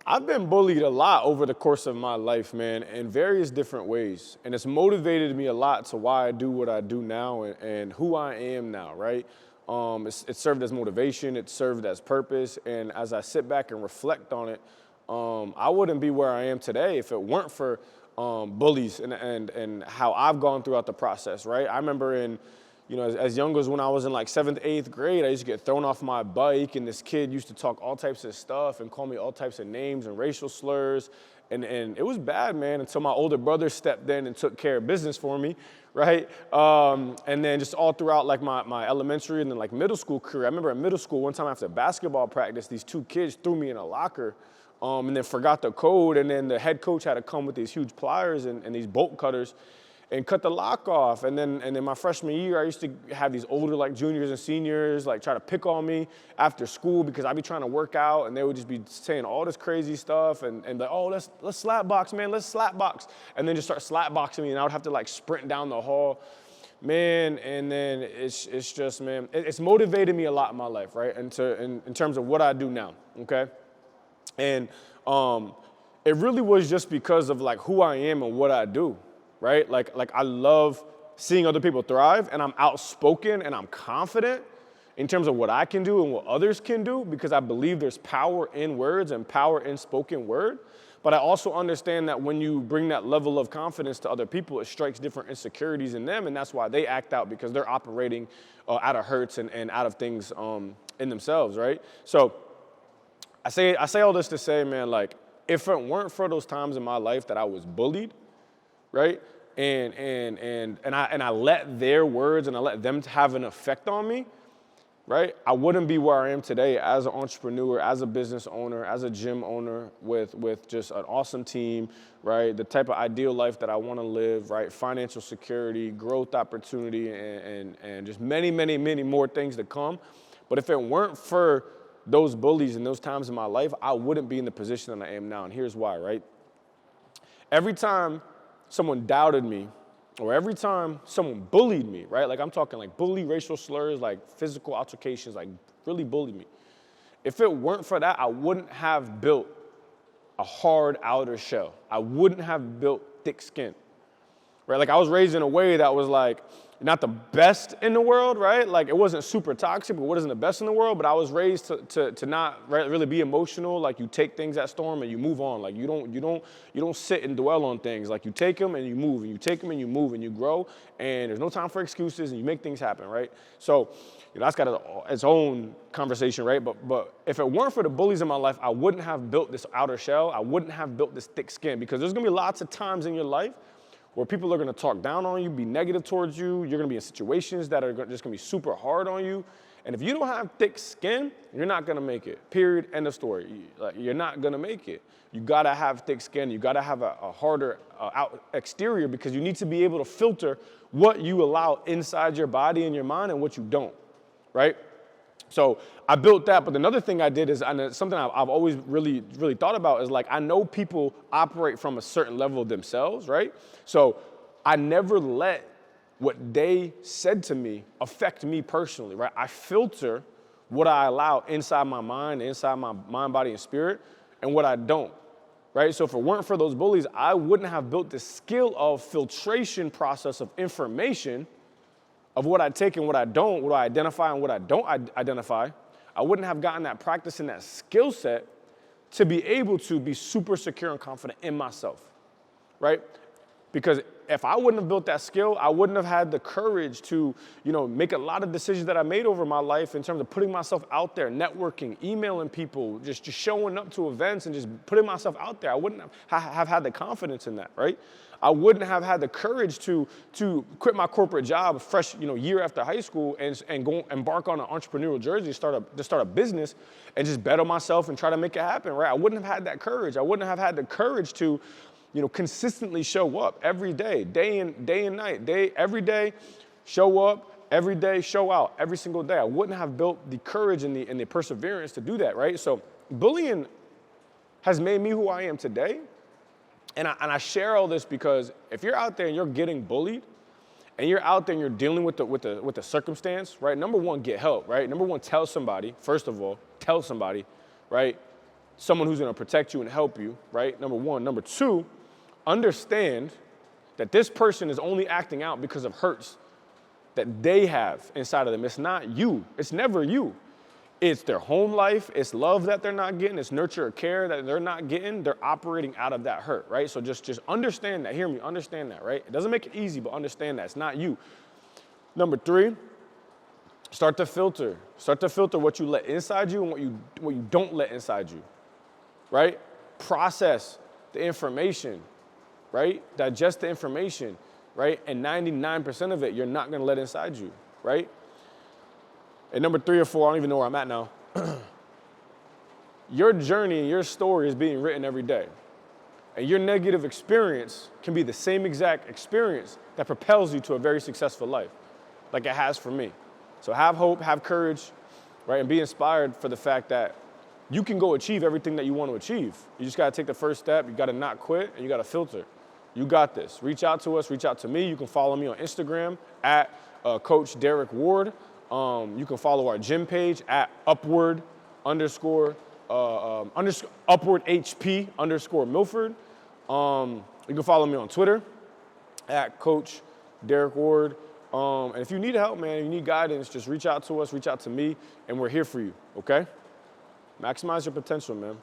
I've been bullied a lot over the course of my life, man, in various different ways. And it's motivated me a lot to why I do what I do now and who I am now, right? It served as motivation, it served as purpose. And as I sit back and reflect on it, I wouldn't be where I am today if it weren't for bullies and how I've gone throughout the process, right? I remember as young as when I was in like 7th, 8th grade, I used to get thrown off my bike, and this kid used to talk all types of stuff and call me all types of names and racial slurs. And it was bad, man, until my older brother stepped in and took care of business for me, right? And then just all throughout like my elementary and then like middle school career. I remember in middle school, one time after basketball practice, these two kids threw me in a locker and then forgot the code. And then the head coach had to come with these huge pliers and these bolt cutters and cut the lock off. And then my freshman year, I used to have these older like juniors and seniors like try to pick on me after school because I'd be trying to work out and they would just be saying all this crazy stuff and like, oh, let's slap box, man, let's slap box. And then just start slap boxing me and I would have to like sprint down the hall, man. And then it's just, man, it's motivated me a lot in my life, right? And in terms of what I do now, okay? And it really was just because of like who I am and what I do. Right? Like I love seeing other people thrive, and I'm outspoken and I'm confident in terms of what I can do and what others can do because I believe there's power in words and power in spoken word. But I also understand that when you bring that level of confidence to other people, it strikes different insecurities in them, and that's why they act out because they're operating out of hurts and out of things in themselves, right? So I say all this to say, man, like if it weren't for those times in my life that I was bullied, right? And I let their words and I let them have an effect on me, right? I wouldn't be where I am today as an entrepreneur, as a business owner, as a gym owner with just an awesome team, right? The type of ideal life that I want to live, right? Financial security, growth opportunity, and just many, many, many more things to come. But if it weren't for those bullies and those times in my life, I wouldn't be in the position that I am now. And here's why, right? Every time someone doubted me, or every time someone bullied me, right? Like I'm talking like bully, racial slurs, like physical altercations, like really bullied me. If it weren't for that, I wouldn't have built a hard outer shell. I wouldn't have built thick skin, right? Like I was raised in a way that was like not the best in the world, right? Like it wasn't super toxic, but it wasn't the best in the world. But I was raised to not really be emotional. Like you take things that storm and you move on. Like you don't sit and dwell on things. Like you take them and you move, and you take them and you move, and you grow. And there's no time for excuses, and you make things happen, right? So that's got its own conversation, right? But if it weren't for the bullies in my life, I wouldn't have built this outer shell. I wouldn't have built this thick skin because there's gonna be lots of times in your life where people are going to talk down on you, be negative towards you. You're going to be in situations that are just going to be super hard on you. And if you don't have thick skin, you're not going to make it. Period. End of story. You're not going to make it. You got to have thick skin. You got to have a harder out exterior because you need to be able to filter what you allow inside your body and your mind and what you don't, right? So I built that, but another thing I did is something I've always really, really thought about is like I know people operate from a certain level of themselves, right? So I never let what they said to me affect me personally, right? I filter what I allow inside my mind, inside my mind, body, and spirit, and what I don't, right? So if it weren't for those bullies, I wouldn't have built the skill of filtration process of information of what I take and what I don't, what I identify and what I don't identify. I wouldn't have gotten that practice and that skill set to be able to be super secure and confident in myself, right? Because if I wouldn't have built that skill, I wouldn't have had the courage to, make a lot of decisions that I made over my life in terms of putting myself out there, networking, emailing people, just showing up to events and just putting myself out there. I wouldn't have had the confidence in that, right? I wouldn't have had the courage to quit my corporate job fresh, year after high school and go embark on an entrepreneurial journey to start a business and just bet on myself and try to make it happen, right? I wouldn't have had that courage. I wouldn't have had the courage to consistently show up every day, day and night, every day, show up, every day, show out, every single day. I wouldn't have built the courage and the perseverance to do that, right? So bullying has made me who I am today. And I share all this because if you're out there and you're getting bullied and you're out there and you're dealing with the circumstance, right? Number one, get help, right? Number one, tell somebody, first of all, right? someone who's gonna protect you and help you, right? Number one. Number two, understand that this person is only acting out because of hurts that they have inside of them. It's not you. It's never you. It's their home life. It's love that they're not getting. It's nurture or care that they're not getting. They're operating out of that hurt, right? So just understand that. Hear me. Understand that, right? It doesn't make it easy, but understand that. It's not you. Number three, start to filter. Start to filter what you let inside you and what you don't let inside you, right? Process the information, right? Digest the information, right? And 99% of it, you're not gonna let inside you, right? And number 3 or 4, I don't even know where I'm at now. Your journey, your story is being written every day. And your negative experience can be the same exact experience that propels you to a very successful life, like it has for me. So have hope, have courage, right? And be inspired for the fact that you can go achieve everything that you want to achieve. You just gotta take the first step, you gotta not quit, and you gotta filter. You got this. Reach out to us, reach out to me. You can follow me on Instagram at Coach Derek Ward. You can follow our gym page at upward HP _ Milford. You can follow me on Twitter at Coach Derek Ward. And if you need help, man, you need guidance, just reach out to us, reach out to me, and we're here for you, okay? Maximize your potential, man.